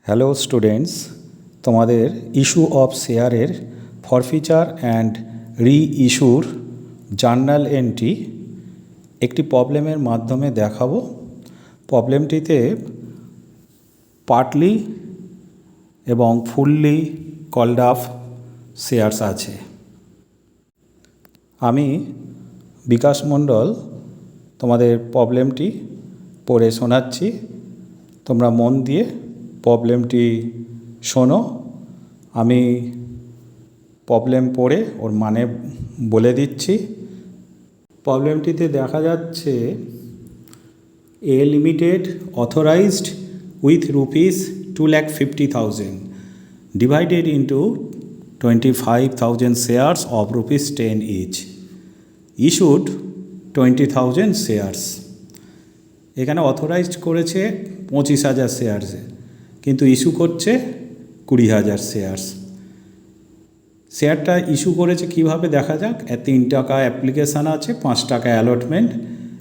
Hello students, তোমাদের issue of শেয়ারের ফরফিচার and রি ইস্যুর জার্নাল এন্ট্রি একটি প্রবলেমের মাধ্যমে দেখাবো। প্রবলেমটিতে পার্টলি এবং ফুললি কলড আপ শেয়ার্স আছে। আমি বিকাশ মণ্ডল তোমাদের প্রবলেমটি পড়ে শোনাচ্ছি, তোমরা মন দিয়ে প্রবলেমটি শোনো। আমি প্রবলেম পড়ে ওর মানে বলে দিচ্ছি। প্রবলেমটিতে দেখা যাচ্ছে a limited authorized with rupees 2,50,000 divided into 25,000 shares of rupees 10 each, issued 20,000 shares. এখানে অথরাইজড করেছে 25,000 শেয়ার্সে, কিন্তু ইস্যু করছে 20,000 শেয়ার্স। শেয়ারটা ইস্যু করেছে কিভাবে দেখা যাক। 3 টাকা অ্যাপ্লিকেশান আছে, 5 টাকা অ্যালটমেন্ট।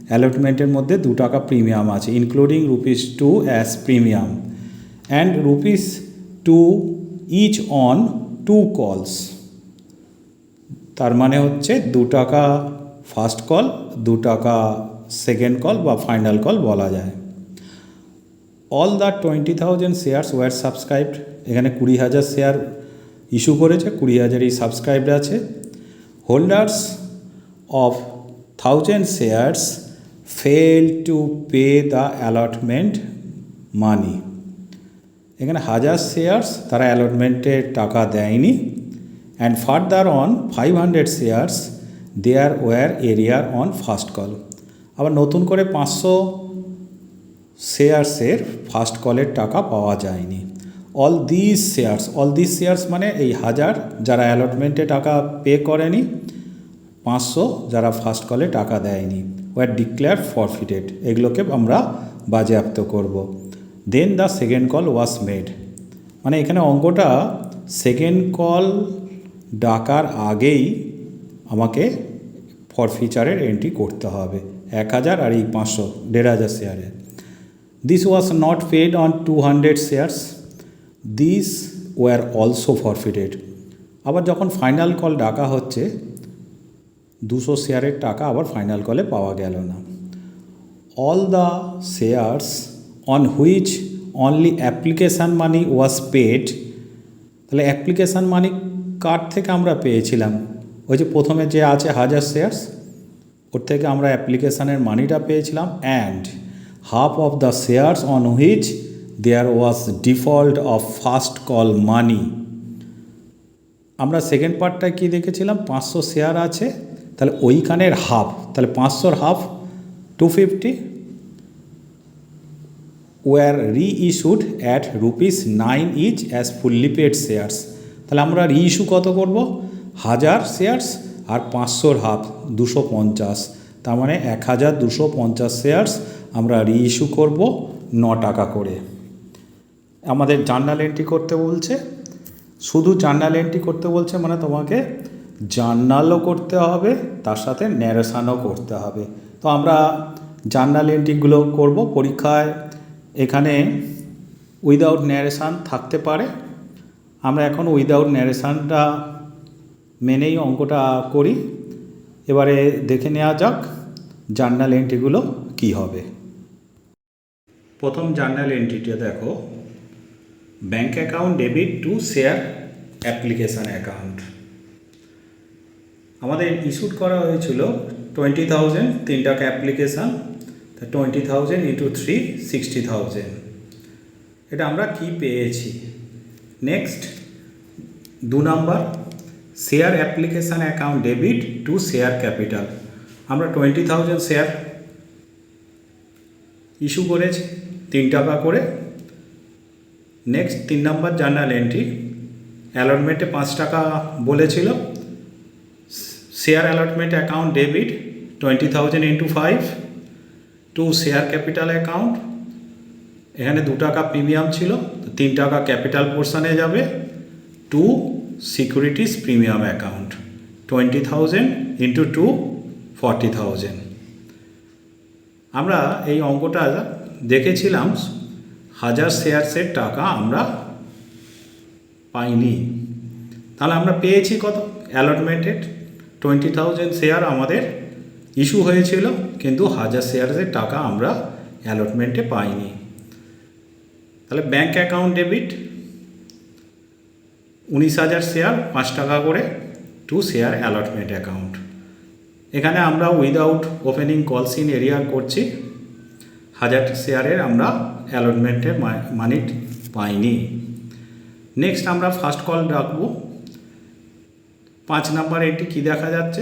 অ্যালটমেন্টের মধ্যে 2 টাকা প্রিমিয়াম আছে, including rupees 2 as premium and rupees 2 each on 2 calls. তার মানে হচ্ছে 2 টাকা ফার্স্ট কল, 2 টাকা সেকেন্ড কল বা ফাইনাল কল বলা যায়। All the 20,000 shares were subscribed. এখানে 20,000 শেয়ার ইস্যু করেছে, 20,000ই সাবস্ক্রাইবড আছে। Holders of 1,000 shares fell to pay the allotment money. এখানে 1000 শেয়ার্স তারা অ্যালটমেন্টের টাকা দেয়নি। And further on 500 shares there were arrear on first call. আবার নতুন করে 500 শেয়ার্সের ফার্স্ট কলের টাকা পাওয়া যায়নি। অল দিস শেয়ার্স মানে এই 1000 যারা অ্যালটমেন্টে টাকা পে করেনি, 500 যারা ফার্স্ট কলে টাকা দেয়নি, ওয়ার ডিক্লেয়ার ফরফিটেড, এগুলোকে আমরা বাজেয়াপ্ত করব। Then the second call was made, মানে এখানে অঙ্কটা সেকেন্ড কল ডাকার আগেই আমাকে ফরফিচারের এন্ট্রি করতে হবে 1000 আর এই 500, 1,500 শেয়ারের। This was not paid on 200 shares. These were also forfeited. আবার যখন ফাইনাল কল ডাকা হচ্ছে 200 শেয়ারের টাকা আবার ফাইনাল কলে পাওয়া গেল না। All the shares on which only application money was paid, তাহলে অ্যাপ্লিকেশান মানি কার্ড থেকে আমরা পেয়েছিলাম, ওই যে প্রথমে যে আছে 1000 শেয়ার্স, ওর থেকে আমরা অ্যাপ্লিকেশানের মানিটা পেয়েছিলাম। And half of the shares on which there was default of first call money, আমরা সেকেন্ড পার্টটায় কী দেখেছিলাম, 500 শেয়ার আছে, তাহলে ওইখানের হাফ, তাহলে 500-র half 250 were reissued at rupees 9 each as fully paid shares। তাহলে আমরা রিইস্যু কত করব, 1000 শেয়ার্স আর 500-র হাফ 250, তার মানে 1250 শেয়ার্স আমরা রিইস্যু করব 9 টাকা করে। আমাদের জার্নাল এন্ট্রি করতে বলছে, শুধু জার্নাল এন্ট্রি করতে বলছে, মানে তোমাকে জার্নালও করতে হবে, তার সাথে ন্যারেশনও করতে হবে। তো আমরা জার্নাল এন্ট্রিগুলো করব। পরীক্ষায় এখানে উইদাউট ন্যারেশন থাকতে পারে, আমরা এখন উইদাউট ন্যারেশনটা মেনেই অঙ্কটা করি। এবারে দেখে নেওয়া যাক জার্নাল এন্ট্রিগুলো কী হবে। প্রথম জার্নাল এন্ট্রিটা দেখো, bank account debit to share application account. আমাদের ইস্যুড করা হয়েছিল 20,000, 3 টাকা অ্যাপ্লিকেশান, তা 20,000 ইন্টু 3 60,000। এটা আমরা কি পেয়েছি। Next 2 number, share application account debit to share capital. আমরা 20,000 শেয়ার ইস্যু করেছি 3 টাকা করে। নেক্সট 3 নাম্বার জার্নাল এন্ট্রি, অ্যালটমেন্টে 5 টাকা বলেছিল, share allotment account debit 20,000 into 5 two share capital account. এখানে 2 টাকা প্রিমিয়াম ছিল, 3 টাকা ক্যাপিটাল পোর্শনে যাবে to securities premium account 20,000 into 2 40,000। আমরা এই অঙ্কটা দেখেছিলাম 1000 শেয়ার্সের টাকা আমরা পাইনি। তাহলে আমরা পেয়েছি কত? অ্যালটমেন্টেড 20,000 শেয়ার আমাদের ইস্যু হয়েছিল, কিন্তু 1000 শেয়ার্সের টাকা আমরা অ্যালটমেন্টে পাইনি। তাহলে ব্যাঙ্ক অ্যাকাউন্ট ডেবিট 19,000 শেয়ার 5 টাকা করে টু শেয়ার অ্যালটমেন্ট অ্যাকাউন্ট। এখানে আমরা উইদাউট ওপেনিং কলস ইন এরিয়ার করছি, 1000 শেয়ারের আমরা অ্যালটমেন্টের মানি পাইনি। নেক্সট আমরা ফার্স্ট কল রাখবো। 5 নাম্বার এটি কী দেখা যাচ্ছে?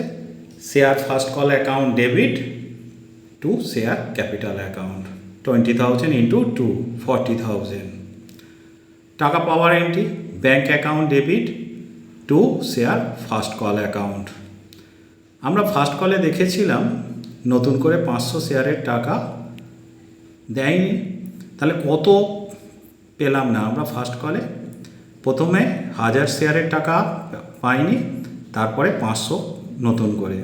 Share first call account debit to share capital account 20,000 into 2 40,000। টাকা পাওয়ার entry bank account debit to share first call account. আমরা ফার্স্ট কলে দেখেছিলাম নতুন করে 500 শেয়ারের টাকা দেয়নি। তাহলে কত পেলাম না আমরা ফার্স্ট কলে? প্রথমে 1000 শেয়ারের টাকা পাইনি, তারপরে 500 নতুন করে।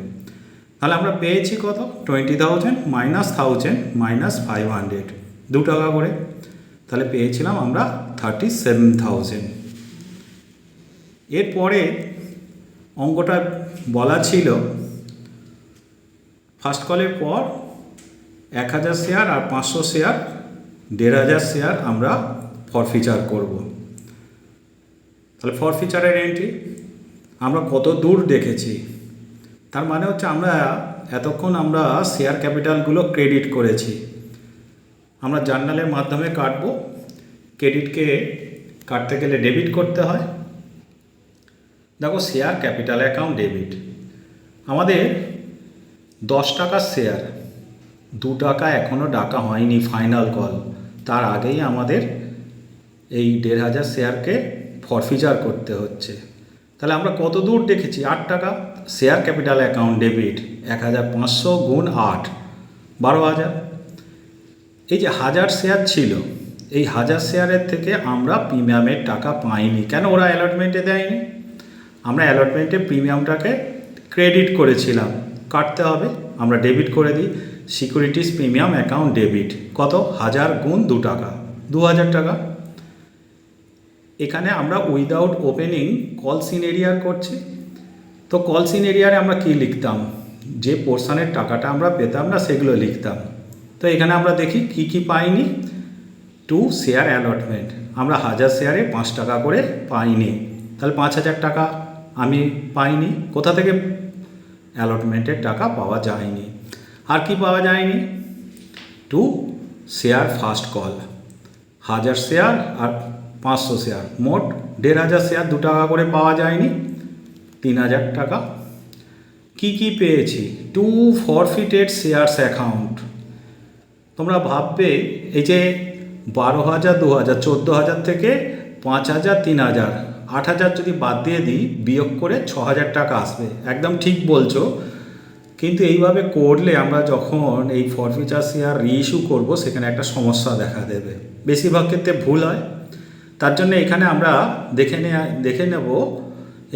তাহলে আমরা পেয়েছি কত? 20,000 মাইনাস 1000 মাইনাস 500 2 টাকা করে। তাহলে পেয়েছিলাম আমরা 37,000। এরপরে অঙ্কটা বলা ছিল ফার্স্ট কলের পর 1000 শেয়ার আর 500 শেয়ার 1,500 শেয়ার আমরা ফরফিচার করব। তাহলে ফরফিচারের এন্ট্রি আমরা কত দূর দেখেছি, তার মানে হচ্ছে আমরা এতক্ষণ আমরা শেয়ার ক্যাপিটালগুলো ক্রেডিট করেছি। আমরা জার্নালের মাধ্যমে কাটবো। ক্রেডিটকে কাটতে গেলে ডেবিট করতে হয়। দেখো শেয়ার ক্যাপিটাল অ্যাকাউন্ট ডেবিট, আমাদের 10 টাকার শেয়ার 2 টাকা এখনও ডাকা হয়নি ফাইনাল কল, তার আগেই আমাদের এই 1,500 শেয়ারকে ফরফিচার করতে হচ্ছে। তাহলে আমরা কত দূর দেখেছি? 8 টাকা। শেয়ার ক্যাপিটাল অ্যাকাউন্ট ডেবিট 1,500 গুণ 8 12,000। এই যে 1000 শেয়ার ছিল, এই 1000 শেয়ারের থেকে আমরা প্রিমিয়ামের টাকা পাইনি। কেন? ওরা অ্যালটমেন্টে দেয়নি। আমরা অ্যালটমেন্টে প্রিমিয়ামটাকে ক্রেডিট করেছিলাম, কাটতে হবে, আমরা ডেবিট করে দিই। সিকিউরিটিজ প্রিমিয়াম অ্যাকাউন্ট ডেবিট কত? 1000 গুণ 2 টাকা 2000 টাকা। এখানে আমরা উইদাউট ওপেনিং কলস ইন এরিয়ার করছি। তো কলস ইন এরিয়ারে আমরা কি লিখতাম? যে পোর্শনের টাকাটা আমরা পেতাম না সেগুলো লিখতাম। তো এখানে আমরা দেখি কি কি পাইনি। টু শেয়ার অ্যালটমেন্ট আমরা 1000 শেয়ারে 5 টাকা করে পাইনি, তাহলে 5,000 টাকা আমি পাইনি। কোথা থেকে? অ্যালটমেন্টের টাকা পাওয়া যায়নি। আর কি পাওয়া যায়নি? To share first call 1000 share আর 500 শেয়ার, মোট 1,500 শেয়ার 2 টাকা করে পাওয়া যায়নি, 3,000 টাকা। কি কি পেয়েছি? To forfeited shares account. তোমরা ভাববে এই যে 12,000 2,000 14,000 থেকে 5,000 3,000 8,000 যদি বাদ দিয়ে দিই, বিয়োগ করে 6,000 টাকা আসবে। একদম ঠিক বলছো, কিন্তু এইভাবে করলে আমরা যখন এই ফরফিচার শেয়ার রিইস্যু করব সেখানে একটা সমস্যা দেখা দেবে, বেশিরভাগ ক্ষেত্রে ভুল হয়। তার জন্য এখানে আমরা দেখে নেব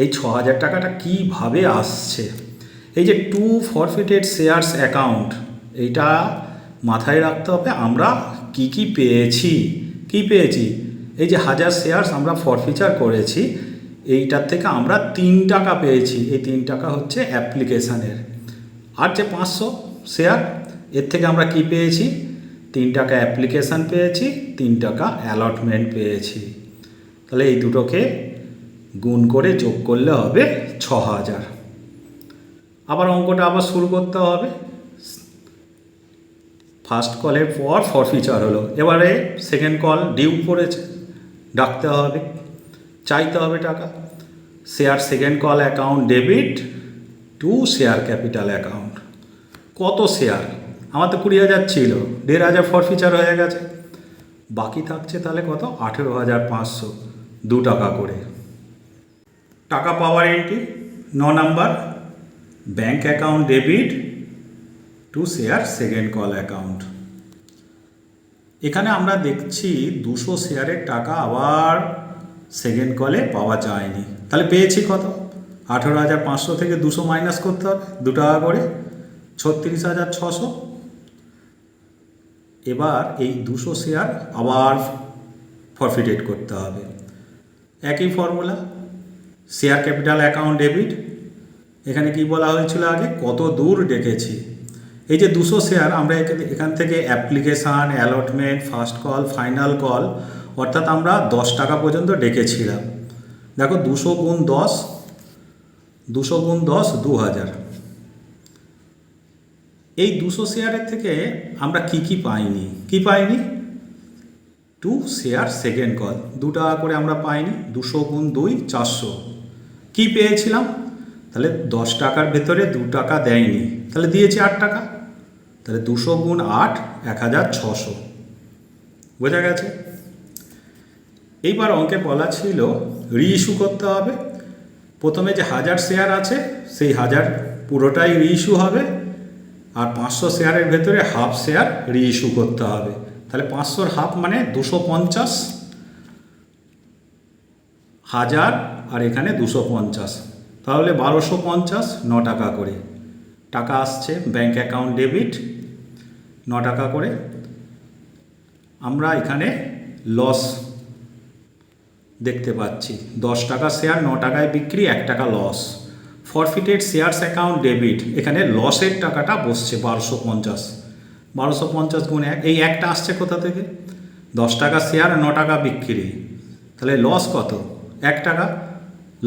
এই 6,000 টাকাটা কীভাবে আসছে। এই যে টু ফরফিটেড শেয়ারস অ্যাকাউন্ট, এইটা মাথায় রাখতে হবে আমরা কি কি পেয়েছি। কি পেয়েছি? এই যে 1000 শেয়ারস আমরা ফরফিচার করেছি, এইটার থেকে আমরা 3 টাকা পেয়েছি। এই 3 টাকা হচ্ছে অ্যাপ্লিকেশানের। আর যে 500 শেয়ার, এর থেকে আমরা কি পেয়েছি? 3 টাকা অ্যাপ্লিকেশান পেয়েছি, 3 টাকা অ্যালটমেন্ট পেয়েছি। তাহলে এই দুটোকে গুণ করে যোগ করলে হবে 6,000। আবার অঙ্কটা আবার শুরু করতে হবে। ফার্স্ট কলের পর ফরফিচার হলো, এবারে সেকেন্ড কল ডিউ পড়েছে, ডাকতে হবে, চাইতে হবে টাকা। Share second call account debit to share capital account. কত শেয়ার? আমার তো 20,000 ছিল, 1,500 ফরফিচার হয়ে গেছে, বাকি থাকছে তাহলে কত? 18,500 2 টাকা করে। টাকা পাওয়ার entry 9 number bank account debit to share second call account. এখানে আমরা দেখছি 200 শেয়ারের টাকা আবার সেকেন্ড কলে পাওয়া যায়নি। তাহলে পেয়েছি কত? 18,500 থেকে 200 মাইনাস করতে হবে 2 টাকা করে, 36,600। এবার এই 200 শেয়ার আবার ফরফিটেড করতে হবে। একই formula, share capital account debit. এখানে কি বলা হয়েছিল আগে, কত দূর ডেকেছি। এই যে 200 শেয়ার আমরা এখান থেকে application, allotment, first call, final call, অর্থাৎ আমরা 10 টাকা পর্যন্ত ডেকেছিলাম। দেখো 200 গুণ 10, 200 গুণ 10 2000। এই 200 শেয়ারের থেকে আমরা কি পাইনি 2 শেয়ার সেকেন্ড কল, 2 টাকা করে আমরা পাইনি। 200 গুণ 2 400। কি পেয়েছিলাম, তাহলে 10 টাকার ভেতরে 2 টাকা দেয়নি, তাহলে দিয়েছে 8 টাকা, তাহলে 200 গুণ 8 1600। বোঝা গেছে? এইবার অঙ্কে বলা ছিল রিইস্যু করতে হবে। প্রথমে যে 1000 শেয়ার আছে সেই 1000 পুরোটাই রিইস্যু হবে, আর 500 শেয়ারের ভেতরে হাফ শেয়ার রিইস্যু করতে হবে। তাহলে 500-র হাফ মানে 250, 1000 আর এখানে 250, তাহলে 1250, 9 টাকা করে টাকা আসছে ব্যাঙ্ক অ্যাকাউন্ট ডেবিট, 9 টাকা করে। আমরা এখানে লস দেখতে পাচ্ছি, 10 টাকা শেয়ার 9 টাকায় বিক্রি, 1 টাকা loss. Forfeited shares account debit, এখানে লসের টাকাটা বসছে 1250, 1250 গুণ 1, এই একটা আসছে কোথা থেকে, 10 টাকা শেয়ার 9 টাকা বিক্রি, তাহলে লস কত, 1 টাকা।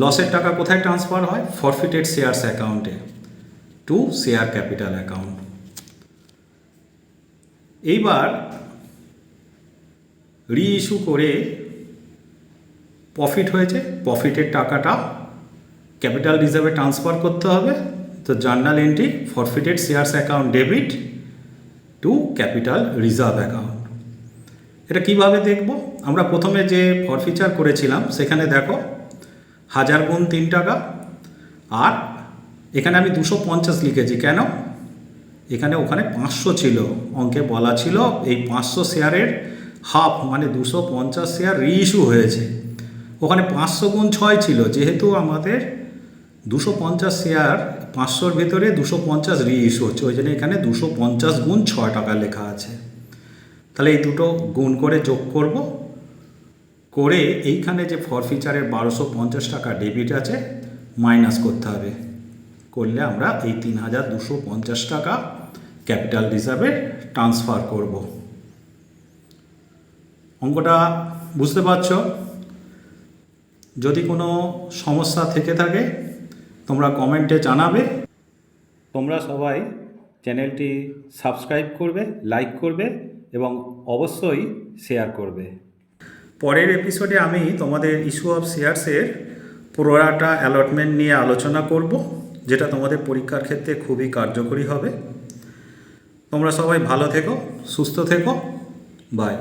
লসের টাকা কোথায় ট্রান্সফার হয়, ফরফিটেড শেয়ারস অ্যাকাউন্টে টু শেয়ার ক্যাপিটাল অ্যাকাউন্ট। এইবার রিইস্যু করে প্রফিট হয়েছে, প্রফিটের টাকাটা ক্যাপিটাল রিজার্ভে ট্রান্সফার করতে হবে। তো journal entry ফরফিটেড shares account debit two capital reserve account. এটা কিভাবে দেখব, আমরা প্রথমে যে ফরফিচার করেছিলাম সেখানে দেখো 1000 গুণ 3 টাকা, আর এখানে আমি 250 লিখেছি কেন, এখানে ওখানে 500 ছিল, অঙ্কে বলা ছিল এই 500 শেয়ারের হাফ মানে 250 শেয়ার রিইস্যু হয়েছে। ওখানে 500 গুণ 6 ছিল, যেহেতু আমাদের 250 শেয়ার 500-র ভেতরে 250 রিইস্যু হচ্ছে, ওই জন্য এখানে 250 গুণ 6 টাকা লেখা আছে। তাহলে এই দুটো গুণ করে যোগ করব, করে এইখানে যে ফরফিচারের 1250 টাকা ডেবিট আছে মাইনাস করতে হবে, করলে আমরা এই 3250 টাকা ক্যাপিটাল রিজার্ভে ট্রান্সফার করব। অঙ্কটা বুঝতে পারছো? যদি কোনো সমস্যা থেকে থাকে তোমরা কমেন্টে জানাবে। তোমরা সবাই চ্যানেলটি সাবস্ক্রাইব করবে, লাইক করবে এবং অবশ্যই শেয়ার করবে। পরের এপিসোডে আমি তোমাদের ইস্যু অফ শেয়ারসের পুরোটা অ্যালটমেন্ট নিয়ে আলোচনা করব, যেটা তোমাদের পরীক্ষার ক্ষেত্রে খুবই কার্যকরী হবে। তোমরা সবাই ভালো থেকো, সুস্থ থেকো, বাই।